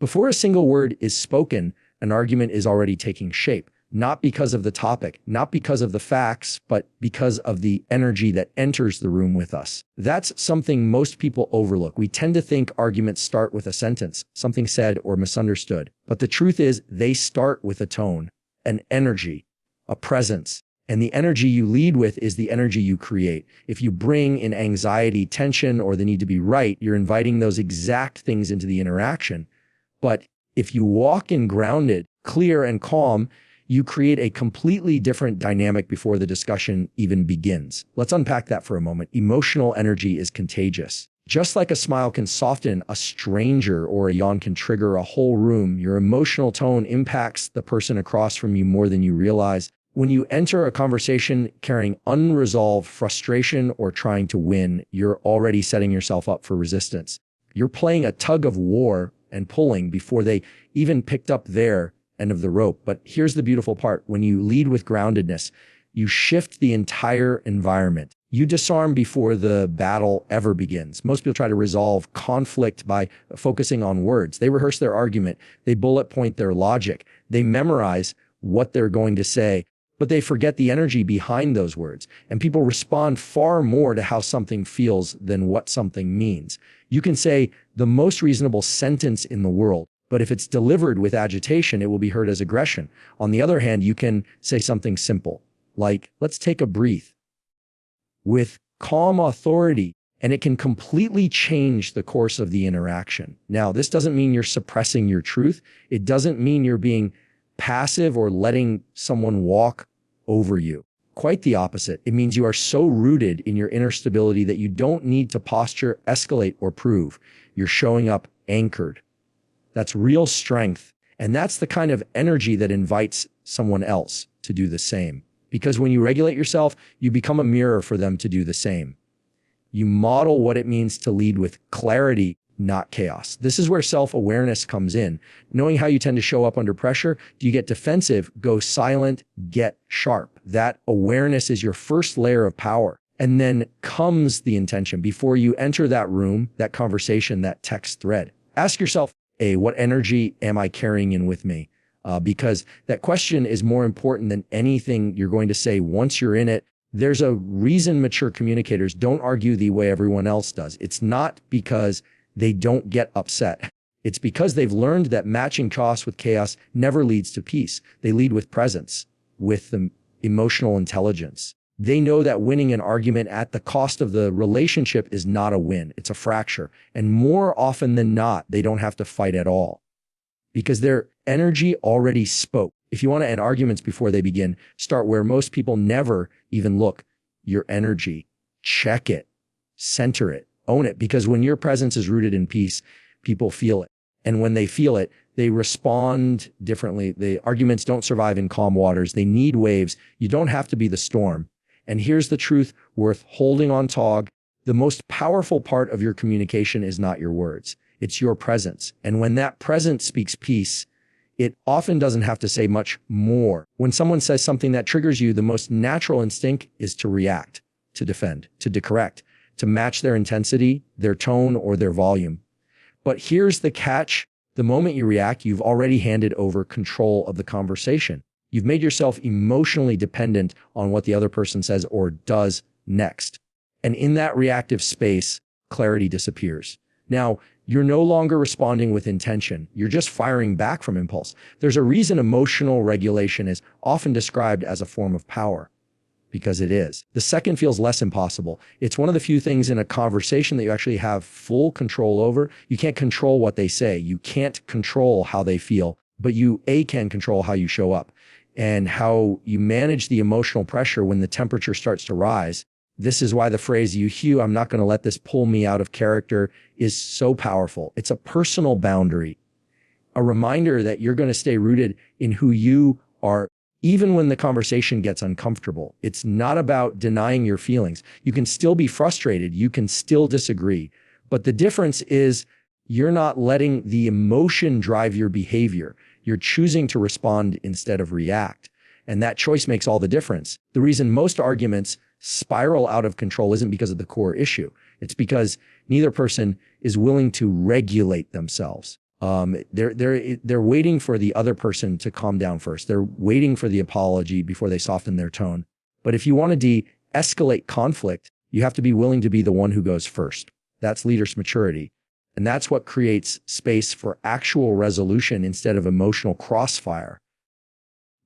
Before a single word is spoken, an argument is already taking shape, not because of the topic, not because of the facts, but because of the energy that enters the room with us. That's something most people overlook. We tend to think arguments start with a sentence, something said or misunderstood. But the truth is, they start with a tone, an energy, a presence. And the energy you lead with is the energy you create. If you bring in anxiety, tension, or the need to be right, you're inviting those exact things into the interaction. But if you walk in grounded, clear, and calm, you create a completely different dynamic before the discussion even begins. Let's unpack that for a moment. Emotional energy is contagious. Just like a smile can soften a stranger or a yawn can trigger a whole room, your emotional tone impacts the person across from you more than you realize. When you enter a conversation carrying unresolved frustration or trying to win, you're already setting yourself up for resistance. You're playing a tug of war and pulling before they even picked up their end of the rope. But here's the beautiful part. When you lead with groundedness, you shift the entire environment. You disarm before the battle ever begins. Most people try to resolve conflict by focusing on words. They rehearse their argument. They bullet point their logic. They memorize what they're going to say, but they forget the energy behind those words. And people respond far more to how something feels than what something means. You can say the most reasonable sentence in the world, but if it's delivered with agitation, it will be heard as aggression. On the other hand, you can say something simple, like, let's take a breath, with calm authority, and it can completely change the course of the interaction. Now, this doesn't mean you're suppressing your truth. It doesn't mean you're being passive or letting someone walk over you. Quite the opposite. It means you are so rooted in your inner stability that you don't need to posture, escalate, or prove. You're showing up anchored. That's real strength. And that's the kind of energy that invites someone else to do the same. Because when you regulate yourself, you become a mirror for them to do the same. You model what it means to lead with clarity, not chaos. This is where self-awareness comes in. Knowing how you tend to show up under pressure, do you get defensive, go silent, get sharp? That awareness is your first layer of power. And then comes the intention before you enter that room, that conversation, that text thread. Ask yourself, what energy am I carrying in with me? Because that question is more important than anything you're going to say once you're in it. There's a reason mature communicators don't argue the way everyone else does. It's not because they don't get upset. It's because they've learned that matching chaos with chaos never leads to peace. They lead with presence, with the emotional intelligence. They know that winning an argument at the cost of the relationship is not a win. It's a fracture. And more often than not, they don't have to fight at all because their energy already spoke. If you want to end arguments before they begin, start where most people never even look. Your energy. Check it. Center it. Own it. Because when your presence is rooted in peace, people feel it. And when they feel it, they respond differently. The arguments don't survive in calm waters. They need waves. You don't have to be the storm. And here's the truth worth holding on to. The most powerful part of your communication is not your words. It's your presence. And when that presence speaks peace, it often doesn't have to say much more. When someone says something that triggers you, the most natural instinct is to react, to defend, to correct, to match their intensity, their tone, or their volume. But here's the catch. The moment you react, you've already handed over control of the conversation. You've made yourself emotionally dependent on what the other person says or does next. And in that reactive space, clarity disappears. Now, you're no longer responding with intention. You're just firing back from impulse. There's a reason emotional regulation is often described as a form of power, because it is. The second feels less impossible. It's one of the few things in a conversation that you actually have full control over. You can't control what they say. You can't control how they feel, but you can control how you show up and how you manage the emotional pressure when the temperature starts to rise. This is why the phrase, "you Hugh, I'm not going to let this pull me out of character," is so powerful. It's a personal boundary, a reminder that you're going to stay rooted in who you are, even when the conversation gets uncomfortable. It's not about denying your feelings. You can still be frustrated. You can still disagree. But the difference is you're not letting the emotion drive your behavior. You're choosing to respond instead of react. And that choice makes all the difference. The reason most arguments spiral out of control isn't because of the core issue. It's because neither person is willing to regulate themselves. They're waiting for the other person to calm down first. They're waiting for the apology before they soften their tone. But if you want to de-escalate conflict, you have to be willing to be the one who goes first. That's leader's maturity. And that's what creates space for actual resolution instead of emotional crossfire.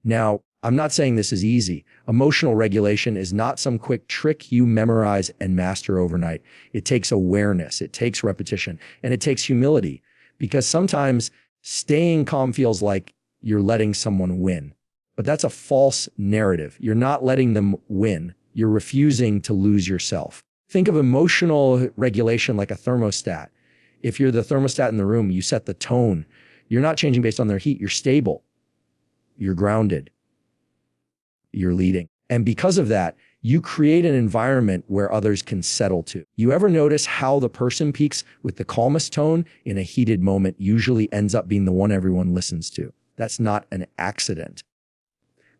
Now, I'm not saying this is easy. Emotional regulation is not some quick trick you memorize and master overnight. It takes awareness, it takes repetition, and it takes humility. Because sometimes staying calm feels like you're letting someone win. But that's a false narrative. You're not letting them win. You're refusing to lose yourself. Think of emotional regulation like a thermostat. If you're the thermostat in the room, you set the tone. You're not changing based on their heat. You're stable. You're grounded. You're leading. And because of that, you create an environment where others can settle to. You ever notice how the person peaks with the calmest tone in a heated moment usually ends up being the one everyone listens to? That's not an accident.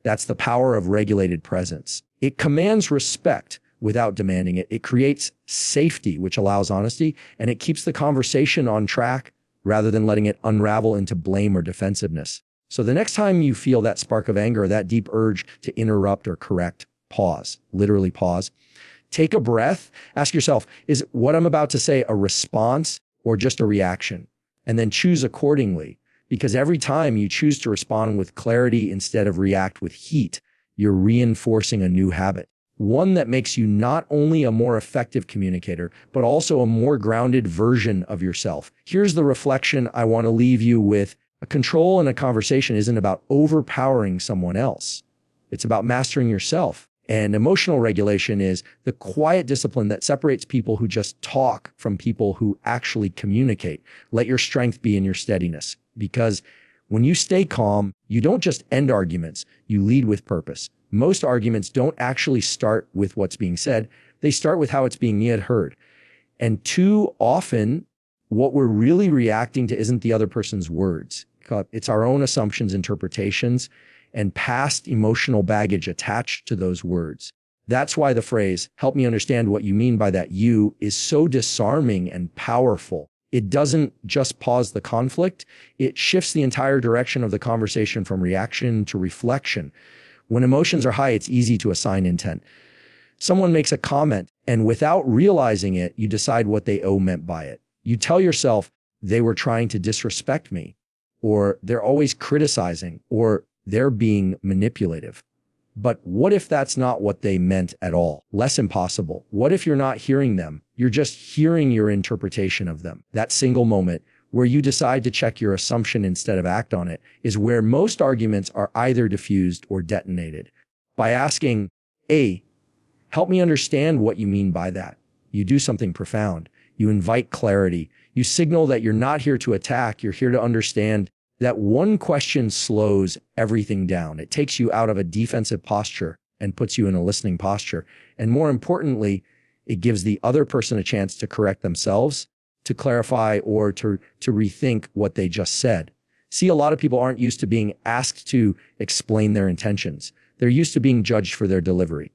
That's the power of regulated presence. It commands respect without demanding it. It creates safety, which allows honesty, and it keeps the conversation on track rather than letting it unravel into blame or defensiveness. So the next time you feel that spark of anger, that deep urge to interrupt or correct, pause, literally pause. Take a breath. Ask yourself, is what I'm about to say a response or just a reaction? And then choose accordingly. Because every time you choose to respond with clarity instead of react with heat, you're reinforcing a new habit. One that makes you not only a more effective communicator, but also a more grounded version of yourself. Here's the reflection I want to leave you with. A control in a conversation isn't about overpowering someone else. It's about mastering yourself. And emotional regulation is the quiet discipline that separates people who just talk from people who actually communicate. Let your strength be in your steadiness. Because when you stay calm, you don't just end arguments, you lead with purpose. Most arguments don't actually start with what's being said. They start with how it's being heard. And too often, what we're really reacting to isn't the other person's words. It's our own assumptions, interpretations, and past emotional baggage attached to those words. That's why the phrase, help me understand what you mean by that you, is so disarming and powerful. It doesn't just pause the conflict, it shifts the entire direction of the conversation from reaction to reflection. When emotions are high, it's easy to assign intent. Someone makes a comment, and without realizing it, you decide what they meant by it. You tell yourself, they were trying to disrespect me, or they're always criticizing, or they're being manipulative. But what if that's not what they meant at all? Less impossible. What if you're not hearing them? You're just hearing your interpretation of them. That single moment where you decide to check your assumption instead of act on it is where most arguments are either diffused or detonated. By asking, A, help me understand what you mean by that. You do something profound. You invite clarity. You signal that you're not here to attack. You're here to understand. That one question slows everything down. It takes you out of a defensive posture and puts you in a listening posture. And more importantly, it gives the other person a chance to correct themselves, to clarify, or to rethink what they just said. See, a lot of people aren't used to being asked to explain their intentions. They're used to being judged for their delivery.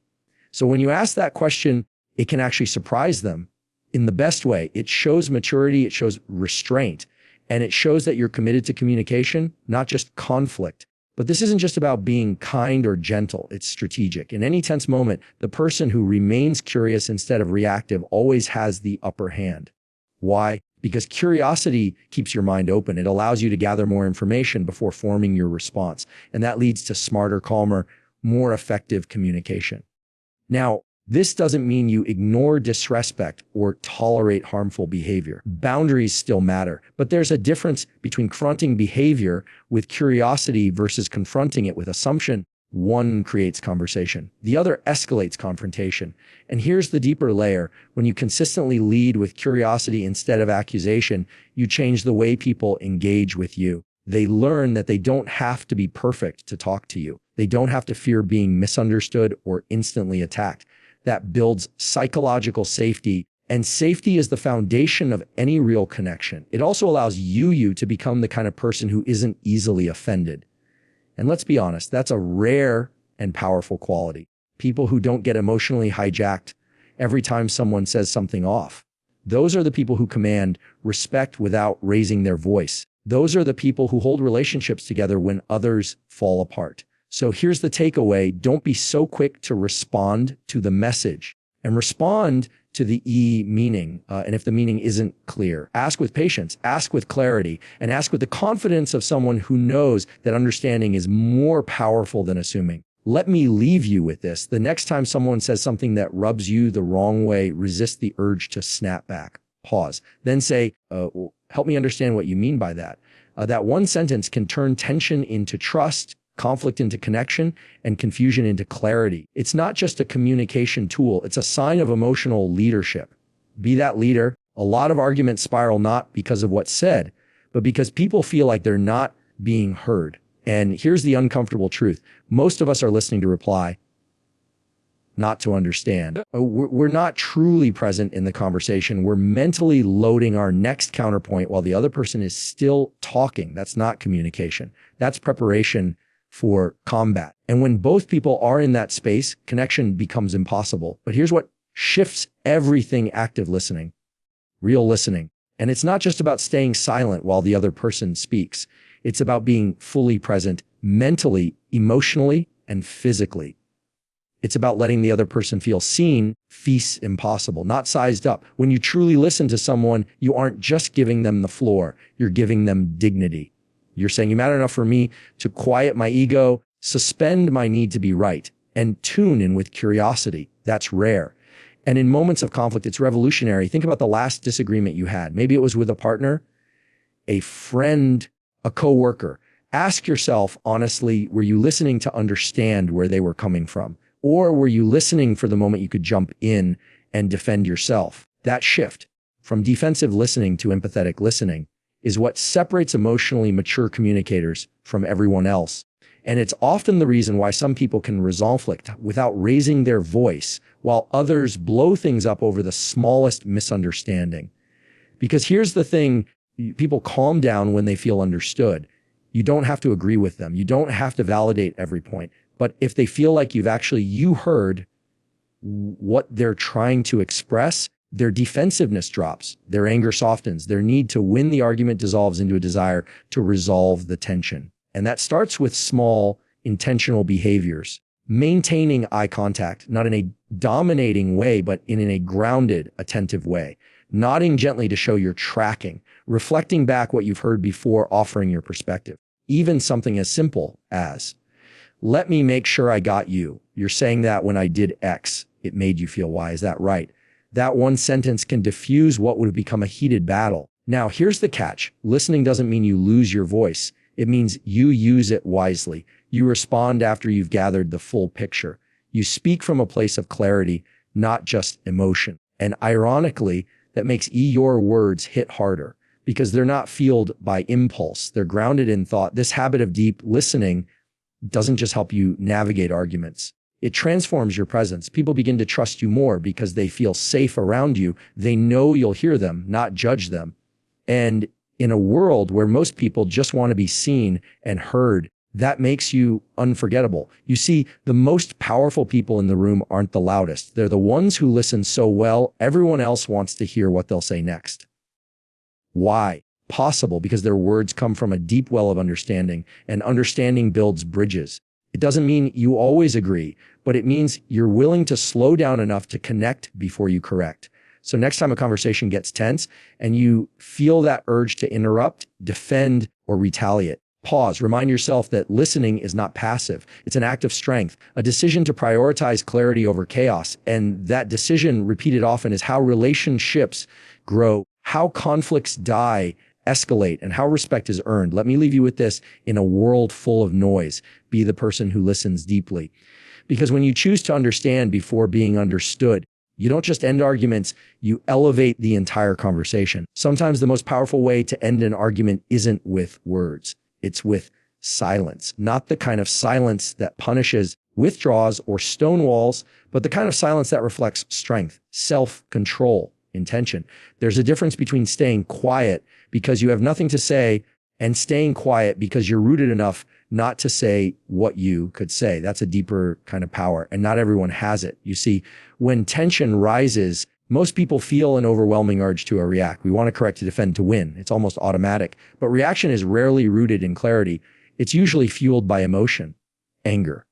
So when you ask that question, it can actually surprise them in the best way. It shows maturity, it shows restraint. And it shows that you're committed to communication, not just conflict. But this isn't just about being kind or gentle. It's strategic. In any tense moment, the person who remains curious instead of reactive always has the upper hand. Why? Because curiosity keeps your mind open. It allows you to gather more information before forming your response. And that leads to smarter, calmer, more effective communication. Now, this doesn't mean you ignore disrespect or tolerate harmful behavior. Boundaries still matter, but there's a difference between confronting behavior with curiosity versus confronting it with assumption. One creates conversation. The other escalates confrontation. And here's the deeper layer. When you consistently lead with curiosity instead of accusation, you change the way people engage with you. They learn that they don't have to be perfect to talk to you. They don't have to fear being misunderstood or instantly attacked. That builds psychological safety, and safety is the foundation of any real connection. It also allows you to become the kind of person who isn't easily offended. And let's be honest, that's a rare and powerful quality. People who don't get emotionally hijacked every time someone says something off. Those are the people who command respect without raising their voice. Those are the people who hold relationships together when others fall apart. So here's the takeaway. Don't be so quick to respond to the message, and respond to the meaning. And if the meaning isn't clear, ask with patience, ask with clarity, and ask with the confidence of someone who knows that understanding is more powerful than assuming. Let me leave you with this. The next time someone says something that rubs you the wrong way, resist the urge to snap back. Pause. Then say, help me understand what you mean by that. That one sentence can turn tension into trust, conflict into connection, and confusion into clarity. It's not just a communication tool. It's a sign of emotional leadership. Be that leader. A lot of arguments spiral not because of what's said, but because people feel like they're not being heard. And here's the uncomfortable truth. Most of us are listening to reply, not to understand. We're not truly present in the conversation. We're mentally loading our next counterpoint while the other person is still talking. That's not communication. That's preparation for combat. And when both people are in that space, connection becomes impossible. But here's what shifts everything: active listening, real listening. And it's not just about staying silent while the other person speaks. It's about being fully present mentally, emotionally, and physically. It's about letting the other person feel seen, feast impossible, not sized up. When you truly listen to someone, you aren't just giving them the floor, you're giving them dignity. You're saying, you matter enough for me to quiet my ego, suspend my need to be right, and tune in with curiosity. That's rare. And in moments of conflict, it's revolutionary. Think about the last disagreement you had. Maybe it was with a partner, a friend, a coworker. Ask yourself honestly, were you listening to understand where they were coming from? Or were you listening for the moment you could jump in and defend yourself? That shift from defensive listening to empathetic listening is what separates emotionally mature communicators from everyone else. And it's often the reason why some people can resolve conflict without raising their voice, while others blow things up over the smallest misunderstanding. Because here's the thing, people calm down when they feel understood. You don't have to agree with them. You don't have to validate every point. But if they feel like you heard what they're trying to express, their defensiveness drops, their anger softens, their need to win the argument dissolves into a desire to resolve the tension. And that starts with small, intentional behaviors. Maintaining eye contact, not in a dominating way, but in a grounded, attentive way. Nodding gently to show you're tracking. Reflecting back what you've heard before offering your perspective. Even something as simple as, let me make sure I got you. You're saying that when I did X, it made you feel Y. Is that right? That one sentence can diffuse what would have become a heated battle. Now, here's the catch. Listening doesn't mean you lose your voice. It means you use it wisely. You respond after you've gathered the full picture. You speak from a place of clarity, not just emotion. And ironically, that makes your words hit harder because they're not fueled by impulse. They're grounded in thought. This habit of deep listening doesn't just help you navigate arguments. It transforms your presence. People begin to trust you more because they feel safe around you. They know you'll hear them, not judge them. And in a world where most people just want to be seen and heard, that makes you unforgettable. You see, the most powerful people in the room aren't the loudest. They're the ones who listen so well, everyone else wants to hear what they'll say next. Why? Possible because their words come from a deep well of understanding, and understanding builds bridges. It doesn't mean you always agree, but it means you're willing to slow down enough to connect before you correct. So next time a conversation gets tense and you feel that urge to interrupt, defend, or retaliate, pause. Remind yourself that listening is not passive. It's an act of strength, a decision to prioritize clarity over chaos. And that decision, repeated often, is how relationships grow, how conflicts die, escalate, and how respect is earned. Let me leave you with this. In a world full of noise, be the person who listens deeply. Because when you choose to understand before being understood, you don't just end arguments, you elevate the entire conversation. Sometimes the most powerful way to end an argument isn't with words. It's with silence. Not the kind of silence that punishes, withdraws, or stonewalls, but the kind of silence that reflects strength, self-control, intention. There's a difference between staying quiet because you have nothing to say and staying quiet because you're rooted enough not to say what you could say. That's a deeper kind of power, and not everyone has it. You see, when tension rises, Most people feel an overwhelming urge to react. We want to correct, to defend, to win. It's almost automatic. But reaction is rarely rooted in clarity. It's usually fueled by emotion, anger,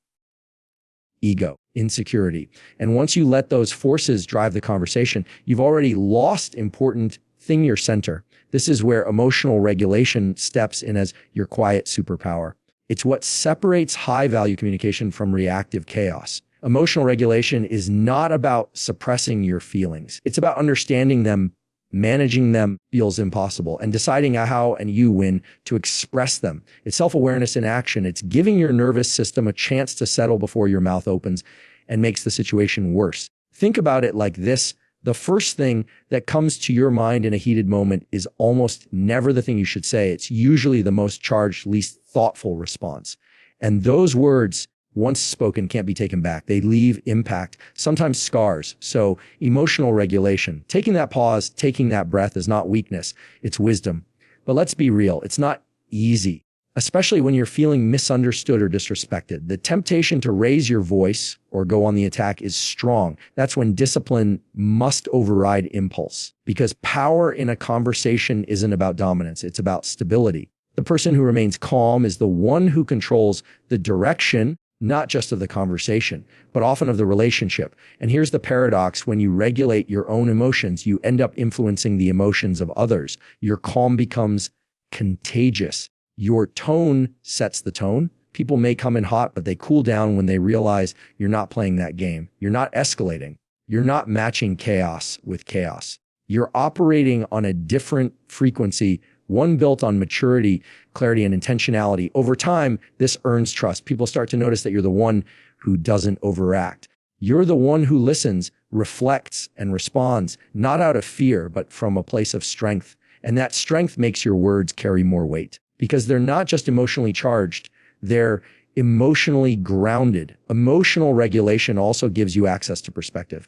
ego, insecurity. And once you let those forces drive the conversation, you've already lost important thing, your center. This is where emotional regulation steps in as your quiet superpower. It's what separates high-value communication from reactive chaos. Emotional regulation is not about suppressing your feelings. It's about understanding them. Managing them feels impossible, and deciding how and you when to express them. It's self-awareness in action. It's giving your nervous system a chance to settle before your mouth opens and makes the situation worse. Think about it like this. The first thing that comes to your mind in a heated moment is almost never the thing you should say. It's usually the most charged, least thoughtful response. And those words, once spoken, can't be taken back. They leave impact, sometimes scars. So emotional regulation, taking that pause, taking that breath is not weakness, it's wisdom. But let's be real, it's not easy, especially when you're feeling misunderstood or disrespected. The temptation to raise your voice or go on the attack is strong. That's when discipline must override impulse, because power in a conversation isn't about dominance, it's about stability. The person who remains calm is the one who controls the direction, not just of the conversation, but often of the relationship. And here's the paradox. When you regulate your own emotions, you end up influencing the emotions of others. Your calm becomes contagious. Your tone sets the tone. People may come in hot, but they cool down when they realize you're not playing that game. You're not escalating. You're not matching chaos with chaos. You're operating on a different frequency, one built on maturity, clarity, and intentionality. Over time, this earns trust. People start to notice that you're the one who doesn't overact. You're the one who listens, reflects, and responds, not out of fear, but from a place of strength. And that strength makes your words carry more weight, because they're not just emotionally charged, they're emotionally grounded. Emotional regulation also gives you access to perspective.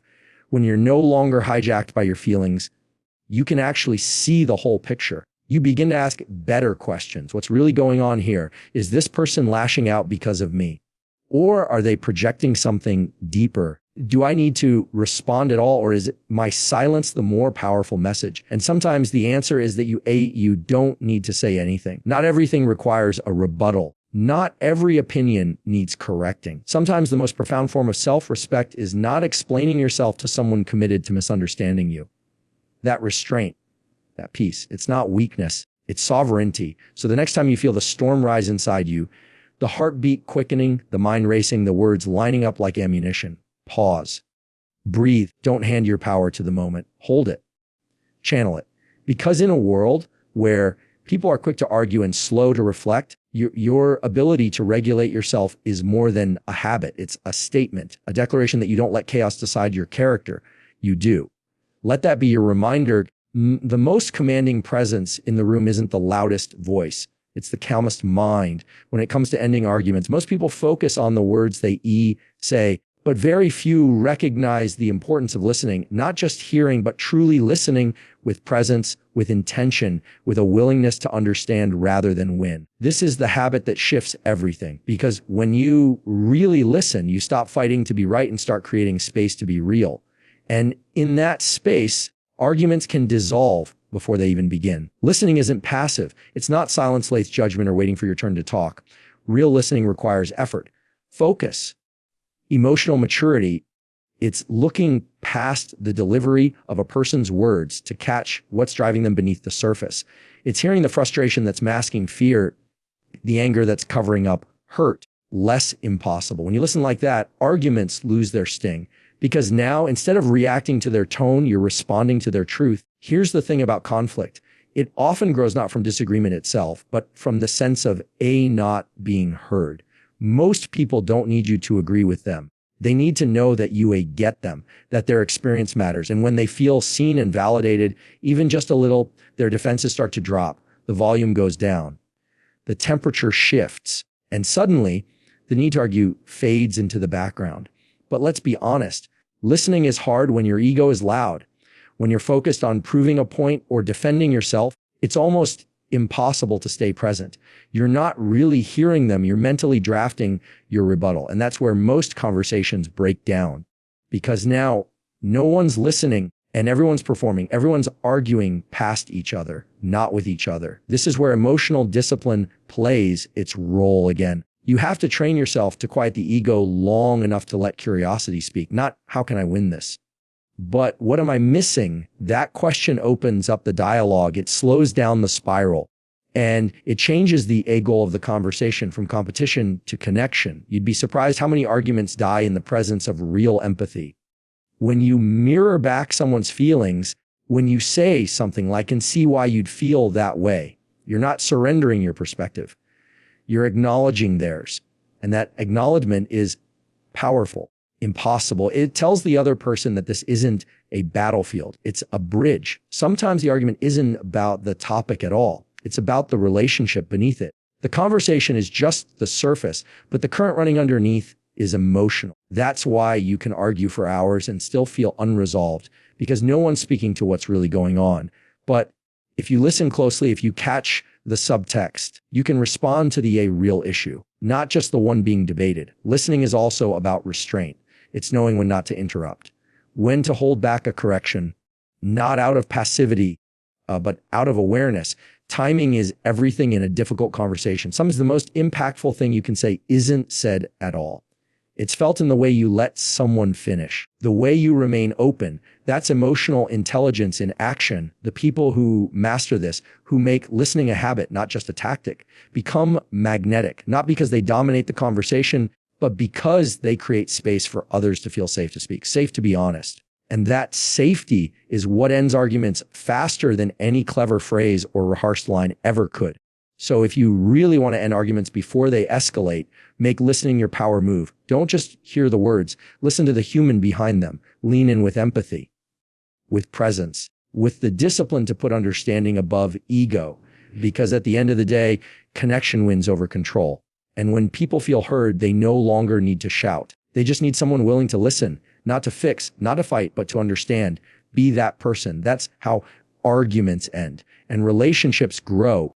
When you're no longer hijacked by your feelings, you can actually see the whole picture. You begin to ask better questions. What's really going on here? Is this person lashing out because of me? Or are they projecting something deeper? Do I need to respond at all? Or is my silence the more powerful message? And sometimes the answer is that you don't need to say anything. Not everything requires a rebuttal. Not every opinion needs correcting. Sometimes the most profound form of self-respect is not explaining yourself to someone committed to misunderstanding you. That restraint, that peace, it's not weakness, it's sovereignty. So the next time you feel the storm rise inside you, the heartbeat quickening, the mind racing, the words lining up like ammunition, pause, breathe. Don't hand your power to the moment. Hold it, channel it. Because in a world where people are quick to argue and slow to reflect, your ability to regulate yourself is more than a habit. It's a statement, a declaration that you don't let chaos decide your character. You do. Let that be your reminder. The most commanding presence in the room isn't the loudest voice. It's the calmest mind. When it comes to ending arguments, most people focus on the words they say, but very few recognize the importance of listening, not just hearing, but truly listening with presence, with intention, with a willingness to understand rather than win. This is the habit that shifts everything, because when you really listen, you stop fighting to be right and start creating space to be real. And in that space, arguments can dissolve before they even begin. Listening isn't passive. It's not silence, late judgment, or waiting for your turn to talk. Real listening requires effort, focus, emotional maturity. It's looking past the delivery of a person's words to catch what's driving them beneath the surface. It's hearing the frustration that's masking fear, the anger that's covering up hurt. Less impossible. When you listen like that, arguments lose their sting. Because now, instead of reacting to their tone, you're responding to their truth. Here's the thing about conflict. It often grows not from disagreement itself, but from the sense of not being heard. Most people don't need you to agree with them. They need to know that you get them, that their experience matters. And when they feel seen and validated, even just a little, their defenses start to drop. The volume goes down. The temperature shifts. And suddenly, the need to argue fades into the background. But let's be honest, listening is hard when your ego is loud. When you're focused on proving a point or defending yourself, it's almost impossible to stay present. You're not really hearing them. You're mentally drafting your rebuttal. And that's where most conversations break down. Because now no one's listening And everyone's performing, everyone's arguing past each other, not with each other. This is where emotional discipline plays its role again. You have to train yourself to quiet the ego long enough to let curiosity speak, not how can I win this? But what am I missing? That question opens up the dialogue. It slows down the spiral and it changes the A goal of the conversation from competition to connection. You'd be surprised how many arguments die in the presence of real empathy. When you mirror back someone's feelings, when you say something like, and see why you'd feel that way, you're not surrendering your perspective. You're acknowledging theirs. And that acknowledgement is powerful, impossible. It tells the other person that this isn't a battlefield. It's a bridge. Sometimes the argument isn't about the topic at all. It's about the relationship beneath it. The conversation is just the surface, but the current running underneath is emotional. That's why you can argue for hours and still feel unresolved, because no one's speaking to what's really going on. But if you listen closely, if you catch the subtext, you can respond to the real issue, not just the one being debated. Listening is also about restraint. It's knowing when not to interrupt, when to hold back a correction, not out of passivity, but out of awareness. Timing is everything in a difficult conversation. Sometimes the most impactful thing you can say isn't said at all. It's felt in the way you let someone finish, the way you remain open. That's emotional intelligence in action. The people who master this, who make listening a habit, not just a tactic, become magnetic, not because they dominate the conversation, but because they create space for others to feel safe to speak, safe to be honest. And that safety is what ends arguments faster than any clever phrase or rehearsed line ever could. So if you really want to end arguments before they escalate, make listening your power move. Don't just hear the words. Listen to the human behind them. Lean in with empathy, with presence, with the discipline to put understanding above ego. Because at the end of the day, connection wins over control. And when people feel heard, they no longer need to shout. They just need someone willing to listen, not to fix, not to fight, but to understand. Be that person. That's how arguments end and relationships grow.